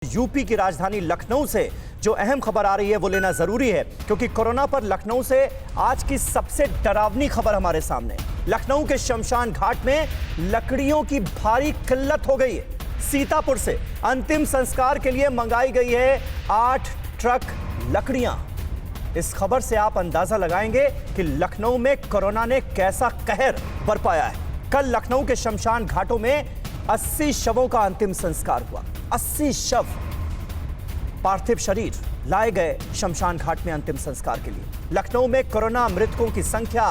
UP की राजधानी लखनऊ से जो अहम खबर आ रही है वो लेना जरूरी है, क्योंकि कोरोना पर लखनऊ से आज की सबसे डरावनी खबर हमारे सामने। लखनऊ के शमशान घाट में लकड़ियों की भारी किल्लत हो गई है। सीतापुर से अंतिम संस्कार के लिए मंगाई गई है 8 ट्रक लकड़ियां। इस खबर से आप अंदाजा लगाएंगे कि लखनऊ में कोरोना ने कैसा कहर बरपाया है। कल लखनऊ के शमशान घाटों में 80 शवों का अंतिम संस्कार हुआ। 80 शव पार्थिव शरीर लाए गए शमशान घाट में अंतिम संस्कार के लिए। लखनऊ में कोरोना मृतकों की संख्या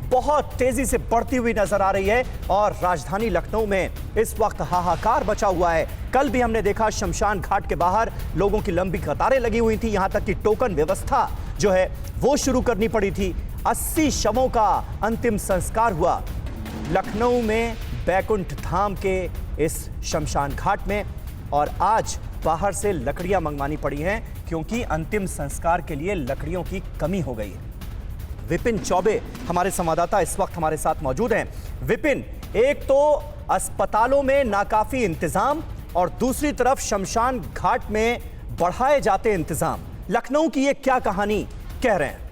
बहुत तेजी से बढ़ती हुई नजर आ रही है और राजधानी लखनऊ में इस वक्त हाहाकार मचा हुआ है। कल भी हमने देखा शमशान घाट के बाहर लोगों की लंबी कतारें लगी हुई थी, यहां तक कि टोकन व्यवस्था जो है वो शुरू करनी पड़ी थी। 80 शवों का अंतिम संस्कार हुआ लखनऊ में बैकुंठ धाम के इस शमशान घाट में, और आज बाहर से लकड़ियां मंगवानी पड़ी हैं क्योंकि अंतिम संस्कार के लिए लकड़ियों की कमी हो गई है। विपिन चौबे हमारे संवाददाता इस वक्त हमारे साथ मौजूद हैं। विपिन, एक तो अस्पतालों में नाकाफी इंतजाम और दूसरी तरफ शमशान घाट में बढ़ाए जाते इंतजाम, लखनऊ की ये क्या कहानी कह रहे हैं?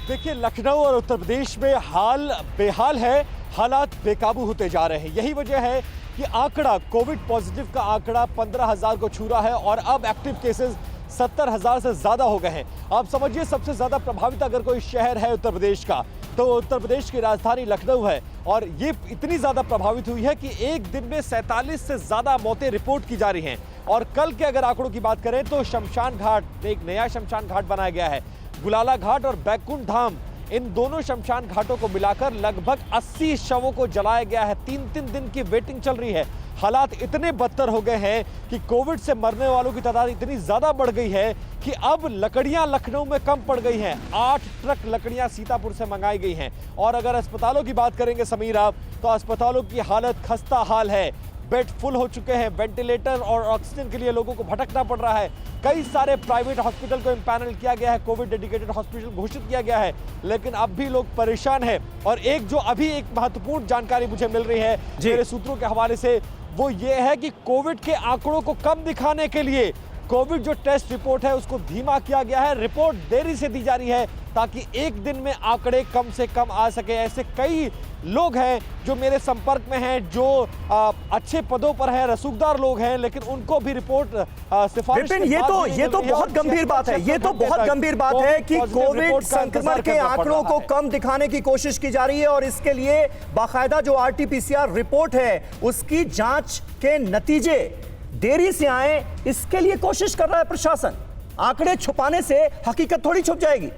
देखिए, लखनऊ और उत्तर प्रदेश में हाल बेहाल है, हालात बेकाबू होते जा रहे हैं। यही वजह है कि आंकड़ा, कोविड पॉजिटिव का आंकड़ा 15,000 को छू रहा है और अब एक्टिव केसेस 70,000 से ज्यादा हो गए हैं। आप समझिए, सबसे ज्यादा प्रभावित अगर कोई शहर है उत्तर प्रदेश का तो उत्तर प्रदेश की राजधानी लखनऊ है, और ये इतनी ज्यादा प्रभावित हुई है कि एक दिन में 47 से ज्यादा मौतें रिपोर्ट की जा रही हैं। और कल के अगर आंकड़ों की बात करें तो शमशान घाट, एक नया शमशान घाट बनाया गया है, गुलाला घाट और बैकुंठ धाम, इन दोनों शमशान घाटों को मिलाकर लगभग 80 शवों को जलाया गया है। 3-3 दिन की वेटिंग चल रही है। हालात इतने बदतर हो गए हैं कि कोविड से मरने वालों की तादाद इतनी ज्यादा बढ़ गई है कि अब लकड़ियां लखनऊ में कम पड़ गई हैं। 8 ट्रक लकड़ियां सीतापुर से मंगाई गई हैं। और अगर अस्पतालों की बात करेंगे समीर आप, तो अस्पतालों की हालत खस्ता हाल है। बेड फुल हो चुके हैं, वेंटिलेटर और ऑक्सीजन के लिए लोगों को भटकना पड़ रहा है। कई सारे प्राइवेट हॉस्पिटल को इम्पैनल किया गया है, कोविड डेडिकेटेड हॉस्पिटल घोषित किया गया है, लेकिन अब भी लोग परेशान हैं। और एक महत्वपूर्ण जानकारी मुझे मिल रही है मेरे सूत्रों के हवाले से, वो ये है कि कोविड के आंकड़ों को कम दिखाने के लिए कोविड जो टेस्ट रिपोर्ट है उसको धीमा किया गया है। रिपोर्ट देरी से दी जा रही है ताकि एक दिन में आंकड़े कम से कम आ सके। ऐसे कई लोग हैं जो मेरे संपर्क में हैं, जो अच्छे पदों पर हैं, रसूखदार लोग हैं, लेकिन उनको भी रिपोर्ट सिफारिश ये तो बहुत गंभीर बात है। ये तो बहुत गंभीर बात है कि कोविड संक्रमण के आंकड़ों को कम दिखाने की कोशिश की जा रही है और इसके लिए बाकायदा जो RT-PCR रिपोर्ट है उसकी जांच के नतीजे देरी से आए, इसके लिए कोशिश कर रहा है प्रशासन। आंकड़े छुपाने से हकीकत थोड़ी छुप जाएगी।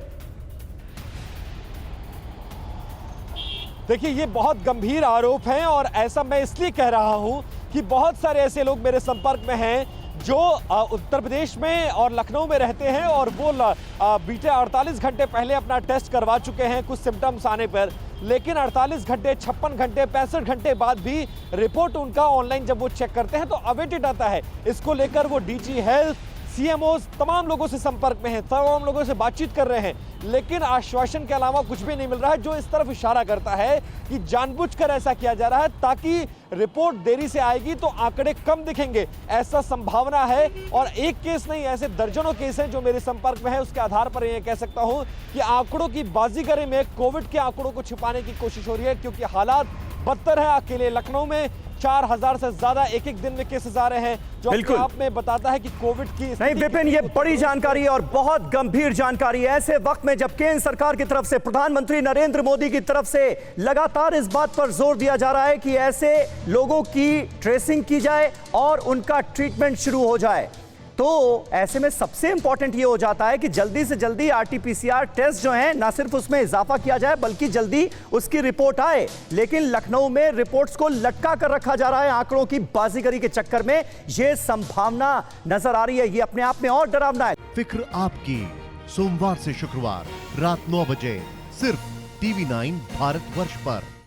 देखिए, ये बहुत गंभीर आरोप हैं और ऐसा मैं इसलिए कह रहा हूं कि बहुत सारे ऐसे लोग मेरे संपर्क में हैं जो उत्तर प्रदेश में और लखनऊ में रहते हैं और वो बीते 48 घंटे पहले अपना टेस्ट करवा चुके हैं कुछ सिम्टम्स आने पर, लेकिन 48 घंटे, 56 घंटे, 65 घंटे बाद भी रिपोर्ट उनका ऑनलाइन जब वो चेक करते हैं तो अवेटेड आता है। इसको लेकर वो DG हेल्थ, CMOs तमाम लोगों से संपर्क में हैं, तमाम लोगों से बातचीत कर रहे हैं, लेकिन आश्वासन के अलावा कुछ भी नहीं मिल रहा है, जो इस तरफ इशारा करता है कि जानबूझकर ऐसा किया जा रहा है ताकि रिपोर्ट देरी से आएगी तो आंकड़े कम दिखेंगे। ऐसा संभावना है और एक केस नहीं, ऐसे दर्जनों केस हैं जो मेरे संपर्क में है। उसके आधार पर यह कह सकता हूं कि आंकड़ों की बाजीगरी में कोविड के आंकड़ों को छिपाने की कोशिश हो रही है, क्योंकि हालात बदतर है। अकेले लखनऊ में 4,000 से ज्यादा एक दिन में केसेस आ रहे हैं, जो अपने आप में बताता है कि कोविड की नहीं। विपिन, ये बड़ी जानकारी है और बहुत गंभीर जानकारी है ऐसे वक्त में जब केंद्र सरकार की तरफ से, प्रधानमंत्री नरेंद्र मोदी की तरफ से लगातार इस बात पर जोर दिया जा रहा है कि ऐसे लोगों की ट्रेसिंग की जाए और उनका ट्रीटमेंट शुरू हो जाए। तो ऐसे में सबसे इंपॉर्टेंट ये हो जाता है कि जल्दी से जल्दी RT-PCR टेस्ट जो है ना सिर्फ उसमें इजाफा किया जाए बल्कि जल्दी उसकी रिपोर्ट आए। लेकिन लखनऊ में रिपोर्ट्स को लटका कर रखा जा रहा है आंकड़ों की बाजीगरी के चक्कर में। यह संभावना नजर आ रही है, ये अपने आप में और डरावना है। फिक्र आपकी, सोमवार से शुक्रवार रात 9 बजे सिर्फ TV9 भारतवर्ष पर।